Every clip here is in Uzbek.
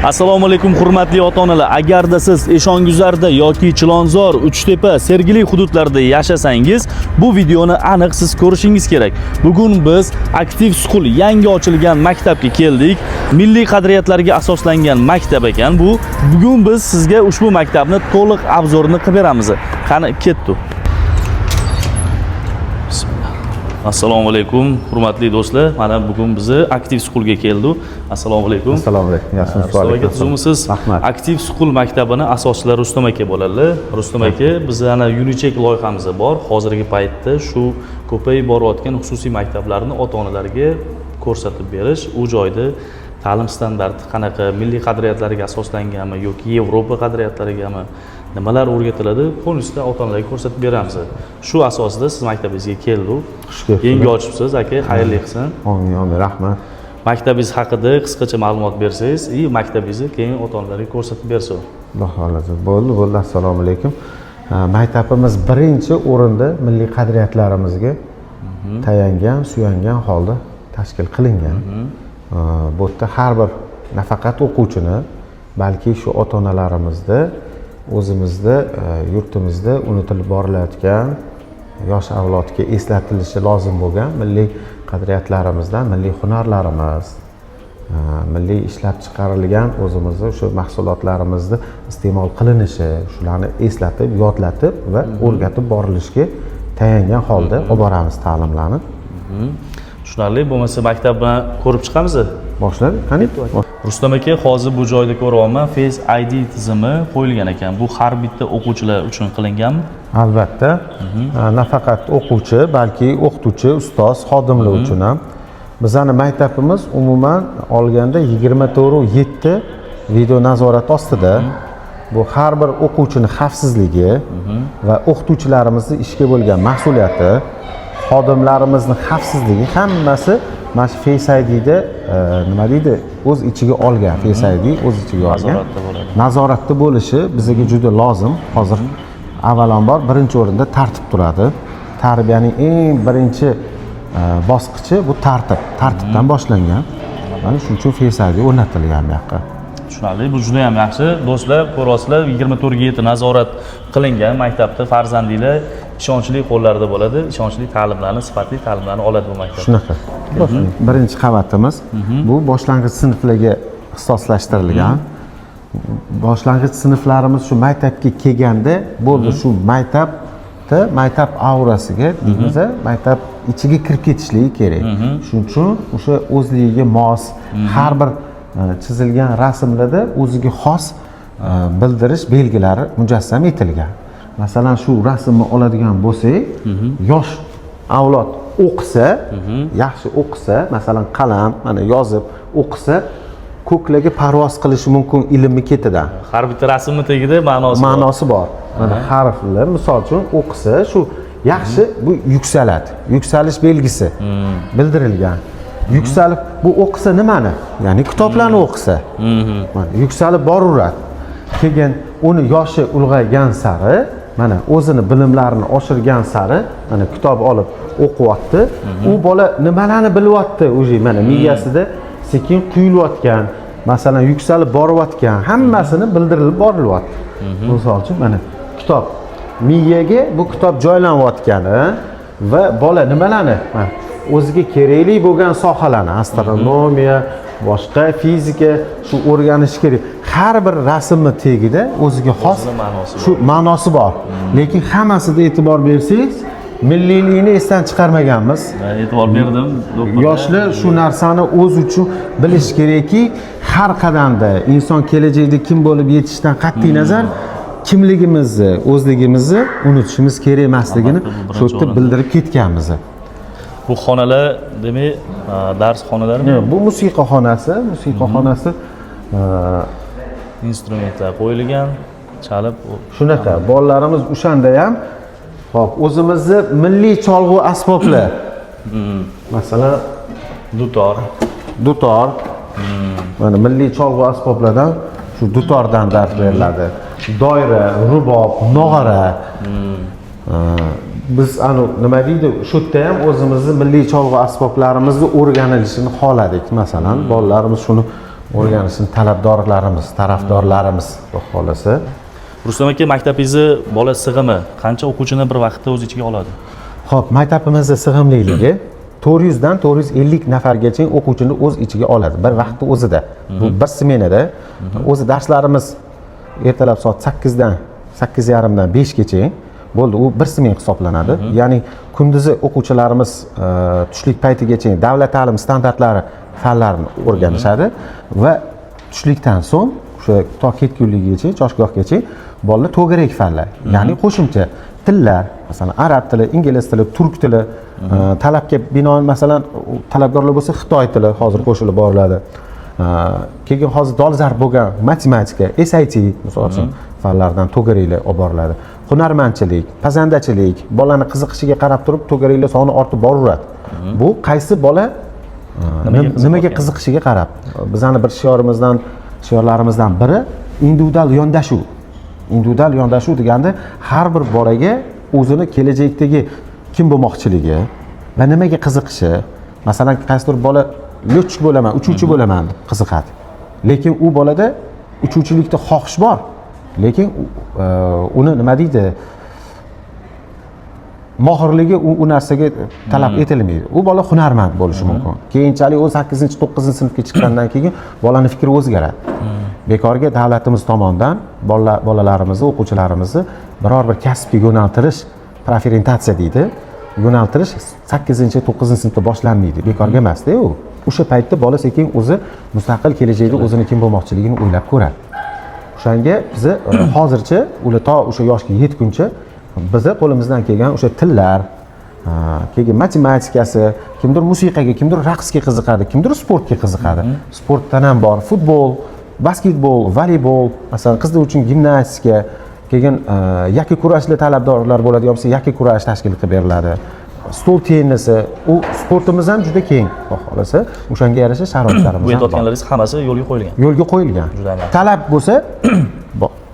Assalomu alaykum hurmatli ota-onalar. Agarda siz Eshonguzarda yoki Chilonzor, Uchtepa, Sergeli hududlarida yashasangiz, bu videoni aniq siz ko'rishingiz kerak. Bugun biz Aktiv School yangi ochilgan maktabga keldik. Milliy qadriyatlarga asoslangan maktab ekan bu. Bugun biz sizga ushbu maktabni to'liq obzorini qilib beramiz. Qani ketdi. Assalomu alaykum hurmatli do'stlar. Mana bugun bizni Aktiv Schoolga keldik. Assalomu alaykum. Assalomu alaykum. Yaxshimisiz? Aktiv School maktabini asoschilari Rustam aka bo'ladi. Rustam aka, bizning Unicheck loyihamiz bor. Hozirgi paytda shu ko'payib borayotgan xususiy maktablarni ota-onalarga ko'rsatib berish, u joyda ta'lim standarti qanaqa, milliy qadriyatlarga asoslanganmi yoki Yevropa qadriyatlarigami nimalar o'rgatiladi, polnisda ota-onalarga ko'rsatib beramiz. Shu asosida siz maktabingizga keldik. Yangi ochibsiz aka, xayrli qilsin. Amin, rahmat. Maktabingiz haqida qisqacha ma'lumot bersangiz, maktabingizni keyin ota-onalarga ko'rsatib bersin. Xudo xolasa. Bo'ldi. Assalomu alaykum. Maktabimiz birinchi o'rinda milliy qadriyatlarimizga tayangan, suyangan holda tashkil qilingan. Bu yerda har bir nafaqat o'quvchini, balki shu ota-onalarimizni o'zimizda yurtimizda unutilib borilayotgan yosh avlodga eslatilishi lozim bo'lgan milliy qadriyatlarimizdan, milliy hunarlarimiz, milliy ishlab chiqarilgan o'zimizning shu mahsulotlarimizni iste'mol qilinishi, shularni eslatib, yodlatib va o'rgatib borilishga tayangan holda olib boramiz ta'limlarni. Tushunarli. Bo'lmasa maktabni ko'rib chiqamiz. Boshladik. Qani? Rustam aka, hozir bu joyda ko'ryapman, Face ID tizimi qo'yilgan ekan. Bu har bitta o'quvchilar uchun qilinganmi? Albatta. Nafaqat o'quvchi, balki o'qituvchi, ustoz, xodimlar uchun ham. Bizning maktabimiz umuman olganda 24/7 video nazorat ostida. Bu har bir o'quvchining xavfsizligi va o'qituvchilarimizning ishga bo'lgan mas'uliyati, xodimlarimizning xavfsizligi hammasi mana shu Face IDda nima deydi, o'z ichiga olgan. Face ID o'z ichiga olgan. Nazoratda bo'lishi bizga juda lozim. Hozir avvalambor birinchi o'rinda tartib turadi. Tarbiyaning eng birinchi bosqichi bu tartib. Tartibdan boshlangan. Mana shuning uchun Face ID o'rnatilgan bu yoqqa. Tushunarli. Bu juda ham yaxshi. Do'stlar, ko'ryapsizlar, 24/7 nazorat qilingan maktabda farzandinglar ishonchli qo'llarda bo'ladi. Ishonchli ta'limlarni, sifatli ta'limlarni oladi bu maktab. Shunaqa. Birinchi qavatimiz bu boshlang'ich sinflarga ixtisoslashtirilgan. Boshlang'ich sinflarimiz shu maktabga kelganda bo'ldi, shu maktab aurasiga deymiz, maktab ichiga kirib ketishligi kerak. Shuning uchun o'sha o'zligiga mos har bir chizilgan rasmlarda o'ziga xos bildirish belgilari mujassam etilgan. Masalan, shu rasmni oladigan bo'lsak, yosh avlod o'qisa, yaxshi o'qisa, masalan, qalam mana yozib o'qisa, ko'klarga parvoz qilishi mumkin ilmi ketidan. Har bitta rasmni tagida ma'nosi bor. Mana harflar, misol uchun o'qisa, shu yaxshi bu yuksaladi. Yuksalish belgisi bildirilgan. Yuksalib bu o'qisa nimani? Ya'ni kitoblarni o'qisa. Mana yuksalib boraveradi. Keyin uni yoshi ulg'aygan sari, mana o'zini bilimlarini oshirgan sari, mana kitob olib o'qiyapti. U bola nimalarni bilyapti, o'zi mana miyasida sekin quyilayotgan, masalan, yuksalib borayotgan, hammasini bildirilib borilyapti. Misol uchun mana kitob miyaga bu kitob joylanayotgani va bola nimalarni, mana o'ziga kerakli bo'lgan sohalarni, astronomiya, boshqa fizika shu o'rganish kerak. Har bir rasmni tagida o'ziga xos shu ma'nosi bor. Lekin hammasida e'tibor bersangiz, milliylikni esdan chiqarmaganmiz. E'tibor berdim. Yoshlar shu narsani o'z uchun bilish kerakki, har qadamda inson kelajakda kim bo'lib yetishdan qat'iy nazar kimligimizni, o'zligimizni unutishimiz kerak emasligini shu yerda bildirib ketganmiz. Bu xonalar, demak, dars xonalarimi? Bu musiqa xonasi, instrumentlar qo'yilgan, chalib shunaqa. Bolalarimiz o'shanda ham hop o'zimizni milliy cholg'u asboblar. Masalan, dutor. Mana milliy cholg'u asboblardan shu dutordan dars beriladi. Doira, rubob, nog'ora. Biz nima deydi, shu yerda ham o'zimizni milliy cholg'u asboblarimizni o'rganilishini xohladik. Masalan, bolalarimiz shuni o'rganishni talabdorlarimiz, tarafdorlarimiz xudo xolasa. Rustam aka, maktabingizni bola sig'imi qancha o'quvchini bir vaqtda o'z ichiga oladi? Xo'p, maktabimizning sig'imliligi 400 dan 450 nafargacha o'quvchini o'z ichiga oladi bir vaqtda o'zida. Bu bir smenada o'zi darslarimiz ertalab soat 8 dan 8:30 dan 5 gacha bo'ldi. U bir smen hisoblanadi. Ya'ni kunduzi o'quvchilarimiz tushlik paytigacha davlat ta'lim standartlari fanlarini o'rganishadi va tushlikdan so'ng o'sha to ketgunligigacha, choshgohgacha bolalar to'garak fanlar, ya'ni qo'shimcha tillar, masalan arab tili, ingliz tili, turk tili, talabga binoan masalan talabgorlar bo'lsa xitoy tili hozir qo'shilib boriladi. Keyin hozir dolzarb bo'lgan matematika, SAT misol uchun fanlardan to'garaklar olib boriladi. Hunarmandchilik, pazandachilik, bolaning qiziqishiga qarab turib to'garaklar soni ortib boraveradi. Bu qaysi bola nimaga qiziqishiga qarab. Bizning bir shiorlarimizdan biri individual yondashuv. Individual yondashuv deganda har bir bolaga o'zini kelajakdagi kim bo'lmoqchiligi va nimaga qiziqishi. Masalan, qaysidir bola lyochik bo'laman, uchuvchi bo'laman deb qiziqadi. Lekin u bolada uchuvchilikda xohish bor. Lekin uni nima deydi? Mohirligi u narsaga talab etilmaydi. U bola hunarmand bo'lishi mumkin. Keyinchalik u 8-9-sinfga chiqqandan keyin bolaning fikri o'zgaradi. Bekorga davlatimiz tomonidan bolalarimizni, o'quvchilarimizni biror bir kasbga yo'naltirish, preferentatsiya deydi. Yo'naltirish 8-9-sinfda boshlanmaydi. Bekorga emas-da u. O'sha paytda bola sekin o'zi mustaqil kelajakda o'zini kim bo'lmoqchiligini o'ylab ko'radi. O'shanga biz hozircha ular to o'sha yoshga yetguncha bizni qo'limizdan kelgan o'sha tillar, keyin matematikasi, kimdir musiqaga, kimdir raqsga qiziqadi, kimdir sportga qiziqadi. Sportdan ham bor, futbol, basketbol, voleybol, masalan qizlar uchun gimnastika, keyin yakka kurashli talabdorlar bo'ladigan bo'lsa, yakka kurash tashkil qilib beriladi. Stol tennisi, u sportimiz ham juda keng, xohlasa, o'shanga yarasha sharoitlarimiz Bu ham bor. aytayotganlaringiz hammasi yo'lga qo'yilgan. Yo'lga qo'yilgan. Juda ham. Talab bo'lsa,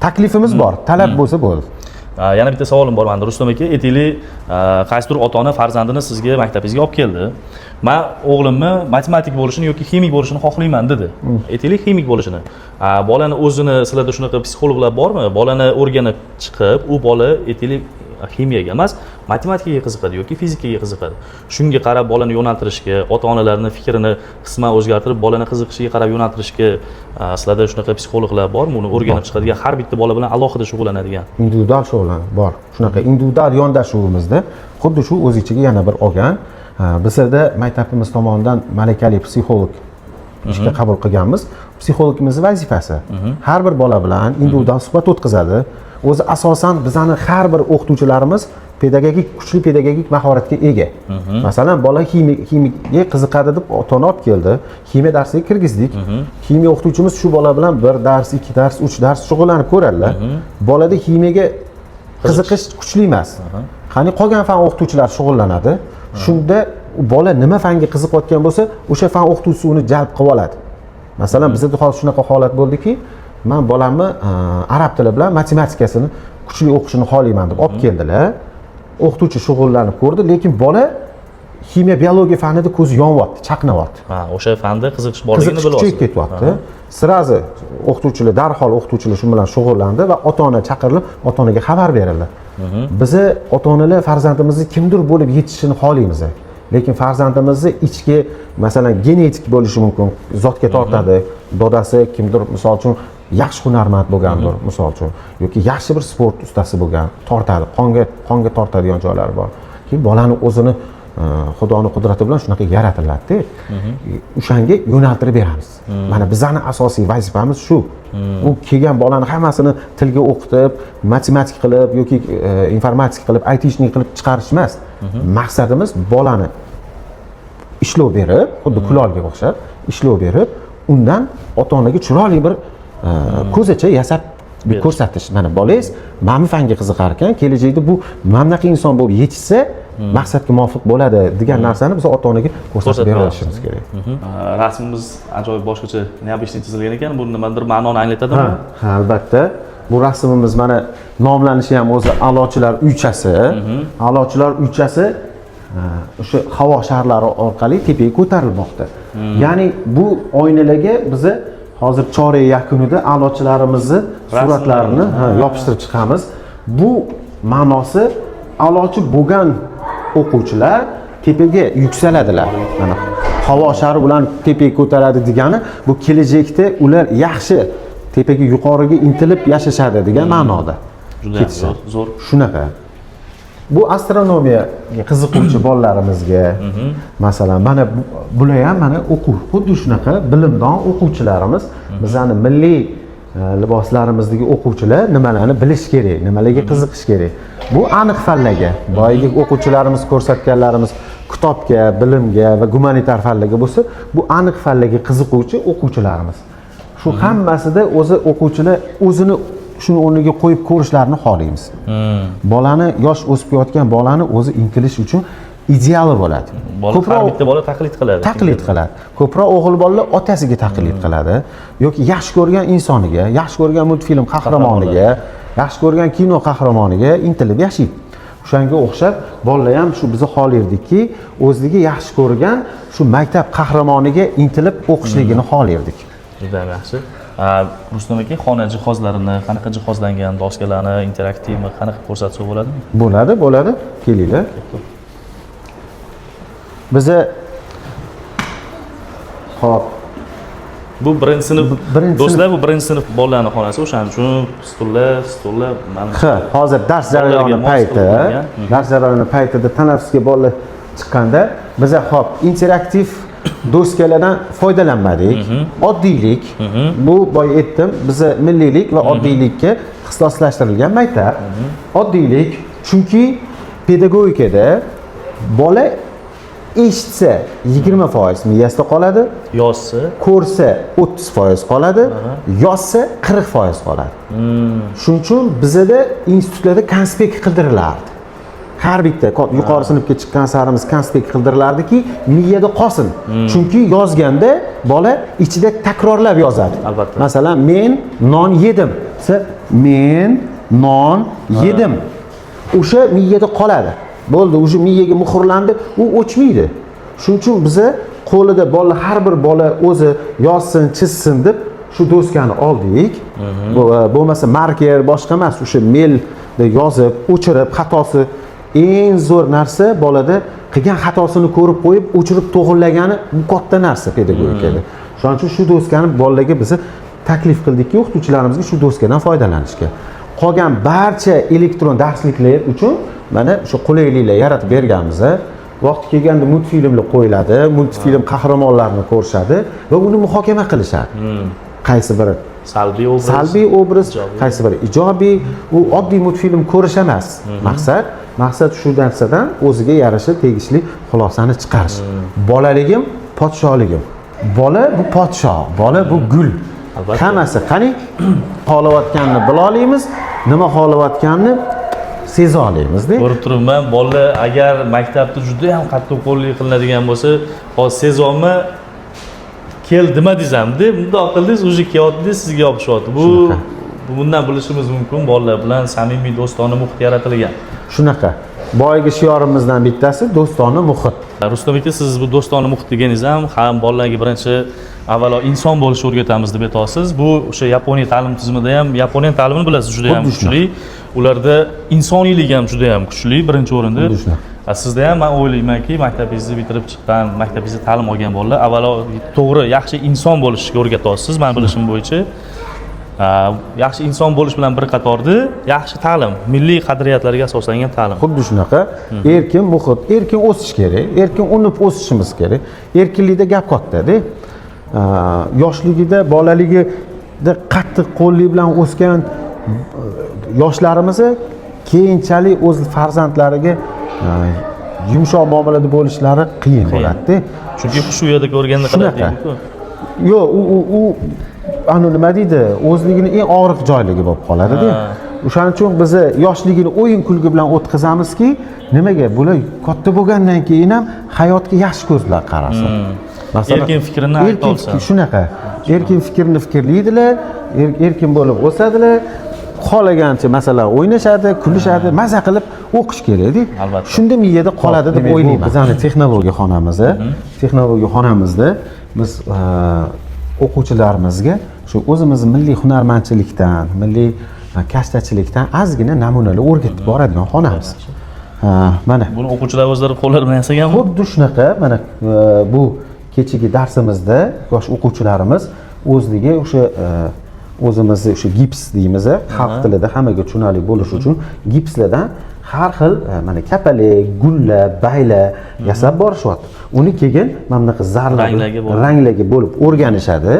taklifimiz bor, talab bo'lsa bo'ldi. Yana bitta savolim bor menda Rustam aka. Aytaylik, qaysidir ota-ona farzandini sizga maktabingizga olib keldi. Men o'g'limni matematik bo'lishini yoki ximik bo'lishini xohlayman dedi. Aytaylik, ximik bo'lishini. Bolani o'zini sizlarda shunaqa psixologlar bormi? Bolani o'rganib chiqib, u bola aytaylik ximiyaga emas, matematikaga qiziqadi yoki fizikaga qiziqadi. Shunga qarab bolani yo'naltirishga, ota-onalarning fikrini qisman o'zgartirib, bolani qiziqishiga qarab yo'naltirishga sizlarda shunaqa psixologlar bormi? Uni o'rganib chiqadigan, har bitta bola bilan alohida shug'ullanadigan. Individual shug'ullanib bor. Shunaqa individual yondashuvimizda xuddi shu o'z ichiga yana bir olgan. Bizda maktabimiz tomonidan malakali psixolog ishga qabul qilganmiz. Psixologimizning vazifasi har bir bola bilan individual suhbat o'tkazadi. O'zi asosan bizning har bir o'qituvchilarimiz kuchli pedagogik mahoratga ega. Masalan, bola ximiyga qiziqadi deb ota-ona olib keldi. Ximiya darsiga kirgizdik. Ximiya o'qituvchimiz shu bola bilan 1 dars, 2 dars, 3 dars shug'ullanib ko'radilar. Bolada ximiyaga qiziqish kuchli emas. Qani qolgan fan o'qituvchilar shug'ullanadi. Shunda bola nima fanga qiziqayotgan bo'lsa, o'sha fan o'qituvchisi uni jalb qilib oladi. Masalan, bizda hozir shunaqa holat bo'ldiki, men bolamni arab tili bilan matematikasini kuchli o'qishini xohlayman deb olib keldilar. O'qituvchi shug'ullanib ko'rdi, lekin bola ximiya, biologiya fanida ko'zi yonyapti, chaqnayapti. O'sha fanda qiziqish borligini bilib oldi. Qiziqish ketyapti. Sirazi o'qituvchilar darhol o'qituvchilar shu bilan shug'ullandi va ota-ona chaqirilib, ota-onaga xabar berildi. Biz ota-onalar farzandimizni kimdir bo'lib yetishishini xohlaymiz. Lekin farzandimizni ichki, masalan, genetik bo'lishi mumkin, zotga tortadi. Dodasi kimdir, misol uchun, yaxshi hunarmand bo'lgandir, misol uchun, yoki yaxshi bir sport ustasi bo'lgan, tortadi, qonga tortadigan joylari bor. Keyin bolani o'zini Xudoning qudrati bilan shunaqa yaratiladi-da. O'shanga yo'naltirib beramiz. Mana bizning asosiy vazifamiz shu. U kelgan bolani hammasini tilga o'qitib, matematik qilib yoki informatik qilib, aytishni qilib chiqarish emas. Maqsadimiz bolani ishlov berib, xuddi kulolga o'xshab ishlov berib, undan ota-onaga chiroyli bir ko'zacha yasab ko'rsatish. Mana bolangiz mana fanga qiziqar ekan, kelajakda bu mamlakat inson bo'lib yetishsa, maqsadga muvofiq bo'ladi degan narsani biz ota-onaga ko'rsatib bera olishimiz kerak. Rasmimiz ajoyib boshqacha neobычный chizilgan ekan, bu nimadir ma'noni anglatadimi? Ha, albatta. Bu rasmimiz mana nomlanishi ham o'zi a'lochilar uychasi. A'lochilar uychasi o'sha havo sharlari orqali tepaga ko'tarilmoqda. Ya'ni bu oynalarga biz hozir chorak yakunida a'lochilarimizni suratlarini yopishtirib chiqamiz. Bu ma'nosi a'lochi bo'lgan o'quvchilar tepaga yuksaladilar. Mana havo shari bilan tepaga ko'taradi degani bu kelajakda ular yaxshi tepaga yuqoriga intilib yashashadi degan ma'noda. Juda zo'r. Shunaqa. Bu astronomiyaga qiziquvchi bolalarimizga, masalan, mana bular ham mana o'quv, xuddi shunaqa bilimdon o'quvchilarimiz, bizning milliy liboslarimizdagi o'quvchilar nimalarni bilish kerak, nimalarga qiziqish kerak. Bu aniq fallaga, boyagi o'quvchilarimiz ko'rsatganlarimiz kitobga, bilimga va gumanitar fanlarga bo'lsa, bu aniq fallaga qiziquvchi o'quvchilarimiz. Shu hammasida o'zi o'quvchilar o'zini shuni o'rniga qo'yib ko'rishlarini xohlaymiz. Bolani, yosh o'sib yotgan bolani o'zi intilish uchun ideali bo'ladi. Ko'proq bitta bola taqlid qiladi. Taqlid qiladi. Ko'proq o'g'il bolalar otasiga taqlid qiladi yoki yaxshi ko'rgan insoniga, yaxshi ko'rgan multfilm qahramoniga, yaxshi ko'rgan kino qahramoniga intilib yashaydi. O'shanga o'xshab bolalar ham shu biz xohlardikki, o'zligi yaxshi ko'rgan shu maktab qahramoniga intilib o'qishligini xohlardik. Juda yaxshi. Rustam aka, xona jihozlarini, qanaqa jihozlangan doskalarni, interaktivmi, qanaqa ko'rsatsa bo'ladimi? Bo'ladi. Kelinglar. Biza hop bu birinchi sinf do'stlar, bu birinchi sinf bolalarning xonasi, o'shaning uchun stullar mana. Ha, hozir dars jarayoni paytida tanaffusga bolalar chiqqanda biza hop interaktiv doskalardan foydalanmadik. Oddiylik, bu boya aytdim, biza milliylik va oddiylikka ixtisoslashtirilgan maktab. Oddiylik, chunki pedagogikada bola eshitsa 20% miyasida qoladi, yozsa, ko'rsa 30% qoladi, yozsa 40% qoladi. Shuning uchun bizada institutlarda konspekt qildirilardi. Har bitta yuqori sinfga chiqqan sarimiz konspekt qildirilardiki, miyada qolsin. Chunki yozganda bola ichida takrorlab yozadi. Albatta. Masalan, men non yedim. Men non yedim. O'sha miyada qoladi. Bo'ldi, o'sha miyaga muhrlandi, u o'chmaydi. Shuning uchun biza qo'lida bola har bir bola o'zi yozsin, chizsin deb shu doskani oldik. Bo'lmasa marker boshqa emas, o'sha melda yozib, o'chirib, xatosi eng zo'r narsa bolada qilgan xatosini ko'rib qo'yib, o'chirib to'g'rilagani bu katta narsa pedagogikada. Shuning uchun shu doskani bolalarga biz taklif qildikki, o'qituvchilarimizga shu doskadan foydalanishga. Qolgan barcha elektron darsliklar uchun mana shu qulayliklar yaratib berganmiz. Vaqti kelganda multfilmlar qo'yiladi, multfilm qahramonlarini ko'rishadi va uni muhokama qilishadi. Qaysi biri salbiy obraz, qaysi biri ijobiy. U oddiy multfilm ko'rish emas. Maqsad shu narsadan o'ziga yarasha tegishli xulosani chiqarish. Bolaligim, podshohligim. Bola bu podshoh, bola bu gul. Hammasi qani xohlayotganini bila olamiz, nima xohlayotganini seza olamiz-da. Ko'rib turibman, bola agar maktabda juda ham qattiq qo'llik qilinadigan bo'lsa, hozir sezonmi kel demadingiz hamda, bundoq qildingiz, o'zi kelyapti, sizga yopishyapti. Bundan bilishimiz mumkin, bolalar bilan samimiy do'stona muhit yaratilgan. Shunaqa. Boyagi shiorimizdan bittasi do'stona muhit. Rustam aka, siz bu do'stona muhit deganingiz ham bolalarga birinchi avvalo inson bo'lishni o'rgatamiz deb aytasiz. Bu o'sha Yaponiya ta'lim tizimida ham, Yaponiya ta'limini bilasiz, juda ham kuchli. Ularda insoniylik ham juda ham kuchli birinchi o'rinda. Sizda ham men o'ylaymanki, maktabingizni bitirib chiqqan, maktabingizda ta'lim olgan bolalar avvalo to'g'ri yaxshi inson bo'lishga o'rgatasiz, men bilishim bo'yicha. Yaxshi inson bo'lish bilan bir qatorda yaxshi ta'lim, milliy qadriyatlarga asoslangan ta'lim. Xuddi shunaqa. Erkin muhit, erkin o'sish kerak, erkin unib o'sishimiz kerak. Erkinlikda gap katta-da. Yoshligida, bolaligida qattiq qo'llik bilan o'sgan yoshlarimiz keyinchalik o'z farzandlariga yumshoq muomalada bo'lishlari qiyin bo'ladi-da. Chunki shu yerda ko'rganda qiladi-ku. Yo'q, u nima deydi, o'zligini eng og'riq joyligi bo'lib qoladi-da. O'shaning uchun biz yoshligini o'yin kulgi bilan o'tkazamizki, nimaga bular katta bo'lgandan keyin ham hayotga yaxshi ko'z bilan qarasin. Masalan, erkin fikrini ayta olsa. Shunaqa. Erkin fikrni fikrlaydilar, erkin bo'lib o'sadilar. Xohlagancha masalan o'ynashadi, kulishadi, maza qilib o'qish kerak-da. Albatta. Shunda miyada qoladi deb o'ylayman. Bizning texnologiya xonamizda biz o'quvchilarimizga shu o'zimizni milliy hunarmandchilikdan, milliy kashtachilikdan ozgina namunalar o'rgatib boradigan xonamiz. Mana buni o'quvchilar o'zlari qo'llari bilan yasaganmi? xuddi shunaqa mana bu kechagi darsimizda yosh o'quvchilarimiz o'zligi o'sha o'zimizni o'sha gips deymiz, xalq tilida hammaga tushunarli bo'lishi uchun gipslardan har xil mana kapalak, gullar, baylar yasab borishyapti. Uni keyin mana bunaqa ranglarga bo'lib o'rganishadi.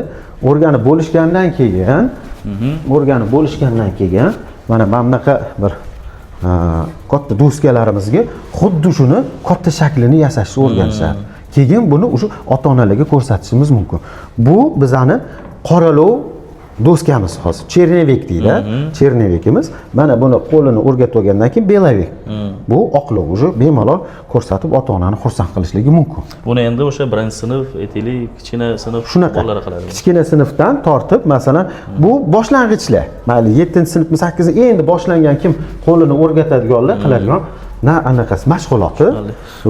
O'rganib bo'lishgandan keyin mana bunaqa bir katta do'skalarimizga xuddi shuni katta shaklini yasashni o'rganishadi. Keyin buni o'sha ota-onalarga ko'rsatishimiz mumkin. Bu bizani qoralov do'skamiz hozir chernevik deydi. Chernevikimiz mana buni qo'lini o'rgatib olgandan keyin belavik. Bu oqlov уже bemalol ko'rsatib ota-onani xursand qilishligi mumkin. Buni endi o'sha birinchi sinf, aytaylik, kichkina sinf bolalar qiladi. Kichkina sinfdan tortib, masalan, bu boshlang'ichlar. Mayli 7-sinfmi, 8-ni endi boshlangan kim qo'lini o'rgatadiganlar qiladigan anaqasi mashg'uloti.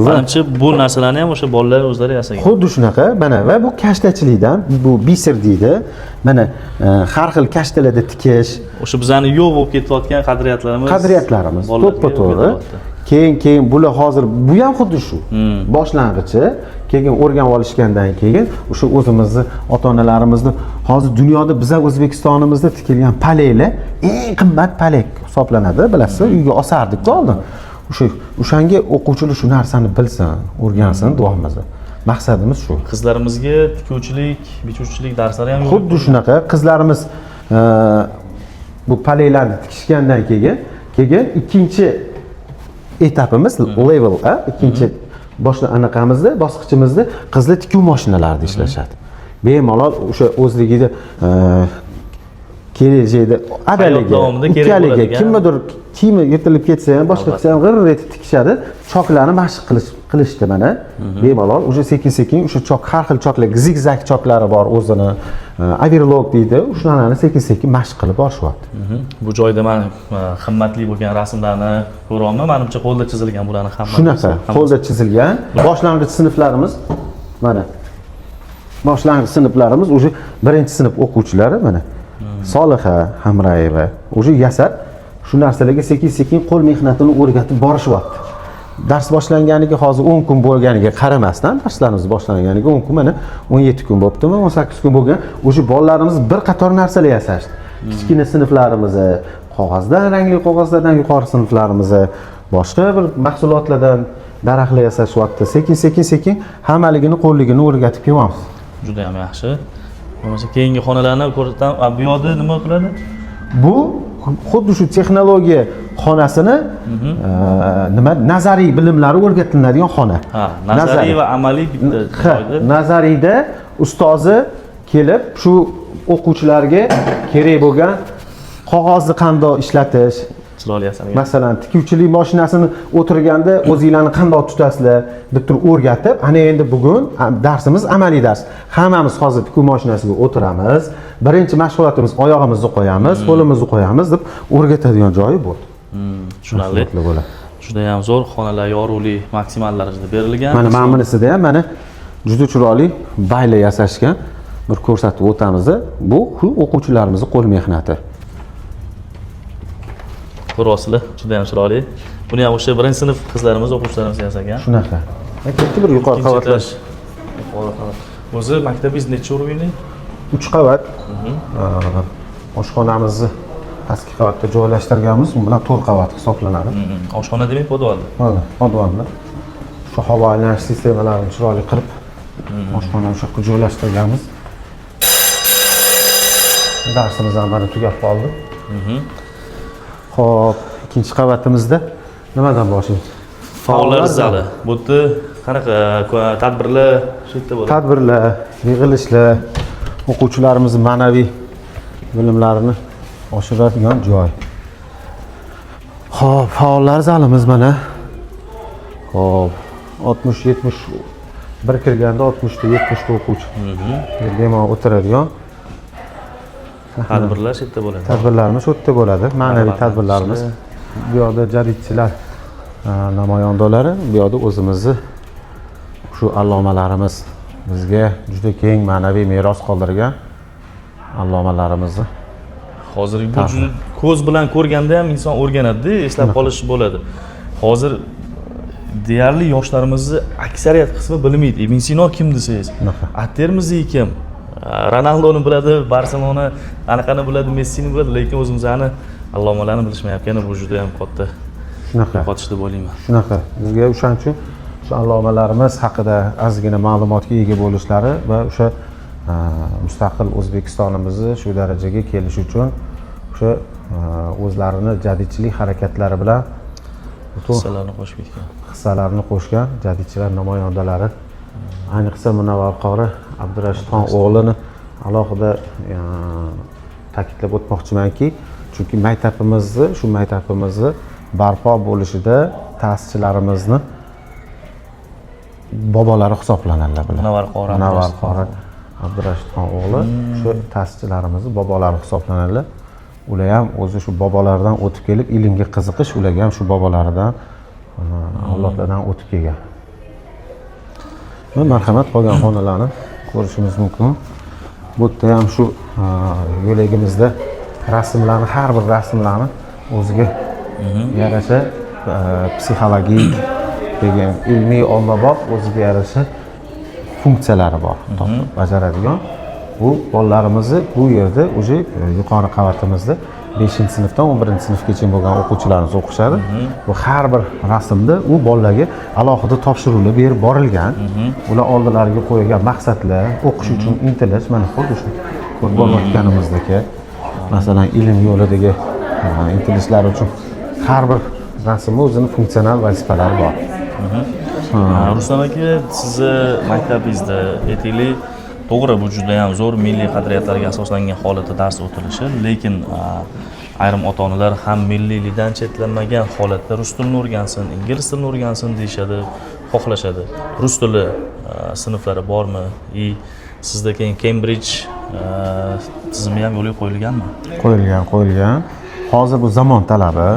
Menimcha bu narsalarni ham o'sha bolalar o'zlari yasagan. Xuddi shunaqa, mana va bu kashtachilikdan, bu biser deydi. Mana har xil kashtalarda tikish, o'sha bizani yo'q bo'lib ketayotgan qadriyatlarimiz to'ppa-to'g'ri. Keyin bular hozir bu ham xuddi shu. Boshlang'ichi, keyin o'rganib olishgandan keyin o'sha o'zimizni ota-onalarimizni hozir dunyoda biz O'zbekistonimizda tikilgan palaklar eng qimmat palak hisoblanadi, bilasizmi? Uyga osardik oldin. O'shanga o'quvchilar shu narsani bilsin, o'rgansin duomizni. Maqsadimiz shu. Qizlarimizga tikuvchilik, bichuvchilik darslari ham xuddi shunaqa. Qizlarimiz bu palaklarni tikishgandan keyin ikkinchi etapimiz level, ikkinchi anaqamizda, bosqichimizda qizlar tikuv mashinalarida ishlashadi. Bemalol o'sha o'zligida kelajakda adaliga, ukaliga, kimnidir kiyimi yetilib ketsa ham, boshqa qilsa ham g'irr etib tikishadi. Choklarni mashq qilishdi mana. Bemalol o'sha sekin-sekin o'sha chok, har xil choklar, zigzag choklari bor o'zini. Overlock deydi. Shularni sekin-sekin mashq qilib borishyapti. Bu joyda men qimmatli bo'lgan rasmlarni ko'ryapman. Menimcha qo'lda chizilgan bularni hammasi. Shunaqa, qo'lda chizilgan. Boshlang'ich sinflarimiz mana. Boshlang'ich sinflarimiz o'sha 1-sinf o'quvchilari mana. Soliha Hamrayeva o'sha yasab shu narsalarga sekin-sekin qo'l mehnatini o'rgatib borishyapti. Dars boshlanganiga hozir 10 kun bo'lganiga qaramasdan, darslarimiz boshlanganiga 10 kun, mana 17 kun bo'ptimi, 18 kun bo'lgan. O'sha bolalarimiz bir qator narsalar yasashdi. Kichkina sinflarimiz qog'ozdan, rangli qog'ozlardan, yuqori sinflarimiz boshqa bir mahsulotlardan daraxtlar yasashyapti. Sekin-sekin hammaligini qo'lligini o'rgatib kelyapmiz. Juda ham yaxshi. Bo'lmasa keyingi xonalarni ko'rsataman. Bu yoqda nima qiladi? Bu xuddi shu texnologiya xonasini nazariy bilimlari o'rgatiladigan xona. Nazariy va amaliy bitta joyda. Nazariyda ustozi kelib shu o'quvchilarga kerak bo'lgan qog'ozni qanday ishlatish, chiroyli yasalgan. Masalan, tikuvchilik mashinasini o'tirganda o'zinglarni qanday tutasizlar deb turib o'rgatib, ana endi bugun darsimiz amaliy dars. Hammamiz hozir tikuv mashinasiga o'tiramiz. Birinchi mashg'ulotimiz oyog'imizni qo'yamiz, qo'limizni qo'yamiz deb o'rgatadigan joyi bo'ldi. Tushunarli. Juda ham zo'r xonalar yorug'lik maksimal darajada berilgan. Mana bunisida ham mana juda chiroyli bayla yasashgan bir ko'rsatib o'tamiz. Bu o'quvchilarimizning qo'l mehnati. Ko'rasizlar, juda ham chiroyli. Buni ham o'sha 1-sinf qizlarimiz, o'quvchilarimiz yasagan. Shunaqa. Katta bir yuqori qavatlash. O'zi maktabingiz necha urinli? 3 qavat. Oshxonamizni pastki qavatda joylashtirganmiz, u bilan 4 qavat hisoblanadi. Oshxona demak, podvalda. Podvalda. Shu havo aylanish sistemalarini chiroyli qilib, oshxonani shu yerga joylashtirganmiz. Darsimiz ham mana tugab qoldi. Xo'p, ikkinchi qavatimizda nimadan boshlaymiz? Faollar zali. Bu yerda qanaqa tadbirlar shu yerda bo'ladi? Tadbirlar, yig'ilishlar, o'quvchilarimizning ma'naviy bilimlarini oshiradigan joy. Xo'p, faollar zalimiz mana. Xo'p, 60-70 bir kirganda 60 ta 70 ta o'quvchi. Bemalol o'tiradigan tadbirlar shu yerda bo'ladi. Tadbirlarimiz shu yerda bo'ladi. Ma'naviy tadbirlarimiz. Bu yoqda jadidchilar namoyandalari, bu yoqda o'zimizni shu allomalarimiz bizga juda keng ma'naviy meros qoldirgan allomalarimizni. Hozirgi bu juda ko'z bilan ko'rganda ham inson o'rganadi-da, eslab qolish bo'ladi. Hozir deyarli yoshlarimizni aksariyat qismi bilmaydi. Ibn Sino kim desangiz, At-Termiziy kim, Ronaldoni biladi, Barselona anaqani biladi, Messini biladi, lekin o'zimizni allomalarni bilishmayotgani bu juda ham katta yo'qotish deb o'ylayman. Shunaqa. Bizga o'shaning uchun shu allomalarimiz haqida ozgina ma'lumotga ega bo'lishlari va o'sha mustaqil O'zbekistonimizni shu darajaga kelish uchun o'sha o'zlarini jadidchilik harakatlari bilan Hissalarini qo'shib ketgan. Hissalarini qo'shgan jadidchilar namoyandalari. Ayniqsa Munavvar qori Abdurashidxon o'g'lini alohida ta'kidlab o'tmoqchimanki, chunki shu maktabimizni barpo bo'lishida ta'sischilarimizni bobolari hisoblanadilar bular. Munavvar qori Abdurashidxon o'g'li shu ta'sischilarimizni bobolari hisoblanadilar. Ular ham o'zi shu bobolaridan o'tib kelib, ilmga qiziqish, ularga ham shu bobolaridan, avlodlardan o'tib kelgan. Marhamat, qolgan xonalarni ko'rishimiz mumkin. Bu yerda ham shu yo'lagimizda rasmlarni, har bir rasmlarni o'ziga yarasha psixologik degan ilmiy ommabop o'ziga yarasha funksiyalari bor, bajaradigan. Bu bolalarimizni bu yerda o'zi yuqori qavatimizda 5-sinfdan 11-sinfgacha bo'lgan o'quvchilarimiz o'qishadi. Bu har bir rasmda u bolalarga alohida topshiriqlar berib borilgan. Ular oldilariga qo'yilgan maqsadlar, o'qish uchun intilish, mana xuddi shu ko'rib borayotganimizdagi, masalan, ilm yo'lidagi intilishlar uchun har bir rasmda o'zining funksional vazifalari bor. Rustam aka, sizni maktabingizda aytaylik, to'g'ri, bu juda ham zo'r milliy qadriyatlarga asoslangan holatda dars o'tilishi, lekin ayrim ota-onalar ham milliylikdan chetlanmagan holatda rus tilini o'rgansin, ingliz tilini o'rgansin deyishadi, xohlashadi. Rus tili sinflari bormi? Sizda keyin Cambridge tizimi ham yo'lga qo'yilganmi? Qo'yilgan. Hozir bu zamon talabi.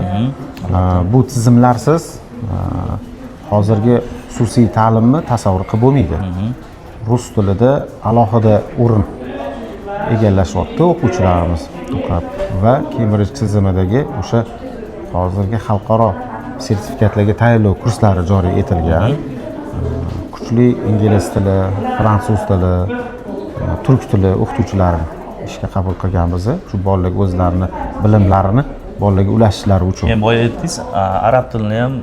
Bu tizimlarsiz hozirgi xususiy ta'limni tasavvur qilib bo'lmaydi. Rus tilida alohida o'rin egallashyapti o'quvchilarimiz va Cambridge tizimidagi o'sha hozirgi xalqaro sertifikatlarga tayyorlov kurslari joriy etilgan. Kuchli ingliz tili, fransuz tili, turk tili o'qituvchilarini ishga qabul qilganmiz. Shu bolalarga o'zlarini bilimlarini bolalarga ulashishlari uchun. Men boya aytdingiz, arab tilini ham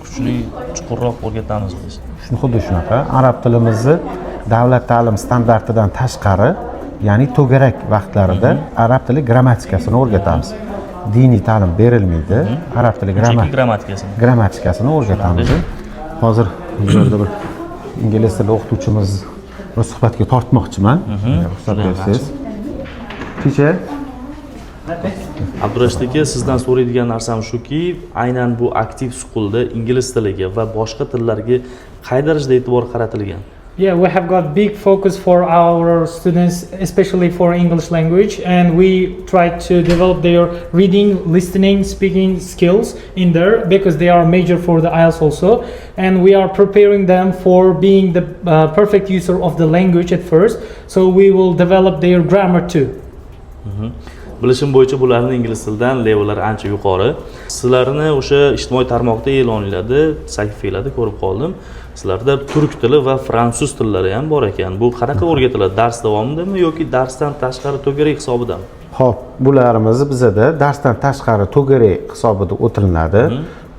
kuchli, chuqurroq o'rgatamiz biz. Xuddi shunaqa. Arab tilimizni davlat ta'lim standartidan tashqari, ya'ni to'garak vaqtlarida arab tili grammatikasini o'rgatamiz. Diniy ta'lim berilmaydi. Arab tili grammatikasini o'rgatamiz. Hozir bu yerda bir ingliz tili o'qituvchimiz bir suhbatga tortmoqchiman. Ruxsat bersangiz. Teacher, Abdurashid aka, sizdan so'raydigan narsam shuki, aynan bu aktiv schoolda ingliz tiliga va boshqa tillarga qay darajada e'tibor qaratilgan? Yeah, we have got big focus for our students, especially for English language, and we try to develop their reading, listening, speaking skills in there because they are major for the IELTS also, and we are preparing them for being the perfect user of the language at first, so we will develop their grammar too. Bilishim bo'yicha bularning ingliz tilidan levellar ancha yuqori. Sizlarni o'sha ijtimoiy tarmoqda e'lonlarda, sahifanglarda ko'rib qoldim. Sizlarda turk tili va fransuz tillari ham bor ekan. Bu qanaqa o'rgatiladi? Dars davomidami yoki darsdan tashqari to'garak hisobidami? Xo'p, bularimiz bizada darsdan tashqari to'garak hisobida o'tilinadi.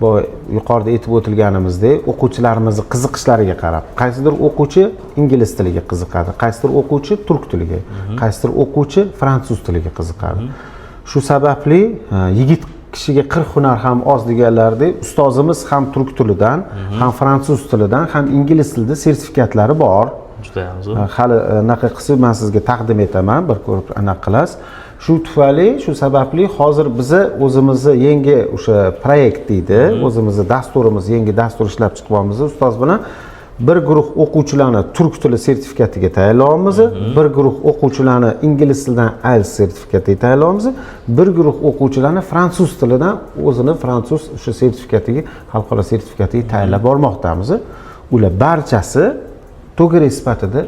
Bu yuqorida aytib o'tilganimizdek, o'quvchilarimizning qiziqishlariga qarab, qaysidir o'quvchi ingliz tiliga qiziqadi, qaysidir o'quvchi turk tiliga, qaysidir o'quvchi fransuz tiliga qiziqadi. Shu sababli yigit kishiga 40 hunar ham oz deganlardek, ustozimiz ham turk tilidan, ham fransuz tilidan, ham ingliz tilida sertifikatlari bor. Juda ham zo'r. Hali anaqa qilsa men sizga taqdim etaman, bir ko'rib anaqa qilasiz. Shu tufayli, shu sababli hozir biza o'zimizni yangi o'sha proyekt deydi, o'zimizni dasturimiz, yangi dastur ishlab chiqyapmiz ustoz bilan. Bir guruh o'quvchilarni turk tili sertifikatiga tayyorlaymiz, bir guruh o'quvchilarni ingliz tilidan IELTS sertifikatiga tayyorlaymiz, bir guruh o'quvchilarni fransuz tilidan o'zini fransuz o'sha sertifikatiga, xalqaro sertifikatiga tayyorlab bormoqdamiz. Ular barchasi to'garak sifatida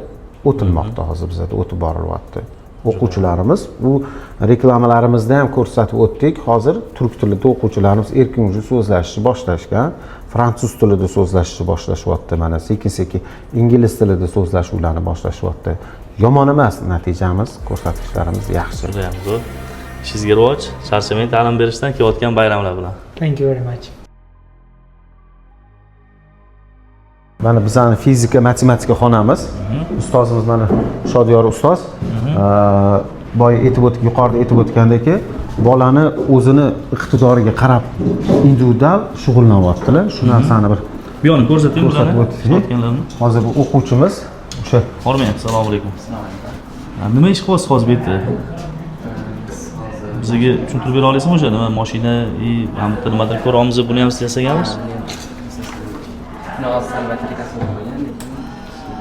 o'tilmoqda hozir bizda o'tib borilyapti. o'quvchilarimiz. Bu reklamalarimizda ham ko'rsatib o'tdik. Hozir turk tilida o'quvchilarimiz erkin уже so'zlashni boshlashgan, fransuz tilida so'zlashni boshlashyapti. Mana sekin-sekin ingliz tilida so'zlashuvlarni boshlashyapti. Yomon emas natijamiz, ko'rsatkichlarimiz yaxshi. Juda ham zo'r. Ishingizga rivoj, charchamang ta'lim berishdan, kelayotgan bayramlar bilan. Thank you very much. Mana bizning fizika, matematika xonamiz. Ustozimiz mana Shodiyor ustoz. Boya yuqorida aytib o'tgandek, bolani o'zini iqtidoriga qarab individual shug'ullanyaptilar. Shu narsani bir Bu yo'lni ko'rsating bularni. o'tishni. Hozir bu o'quvchimiz o'sha Hormang, assalomu alaykum. Nima ish qilyapsiz hozir bu yerda? Bizga tushuntirib bera olasizmi o'sha nima mashina, nimadir ko'ramiz, buni ham siz yasagansiz?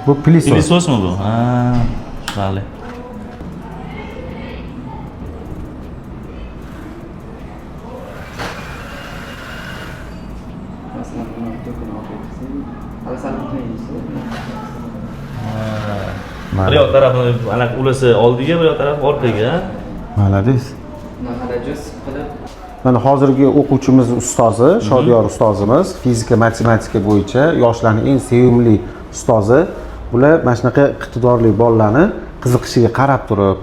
bu pilisos. Pilisosmi bu? Ha, vale. Bir yoq tarafini aniq ulasi oldiga, bir yoq tarafi orqaga. Malades. Mana hozirgi o'quvchimiz ustozi, Shodiyor ustozimiz, fizika, matematika bo'yicha yoshlarning eng sevimli ustozi. Bular mana shunaqa iqtidorli bolalarni qiziqishiga qarab turib,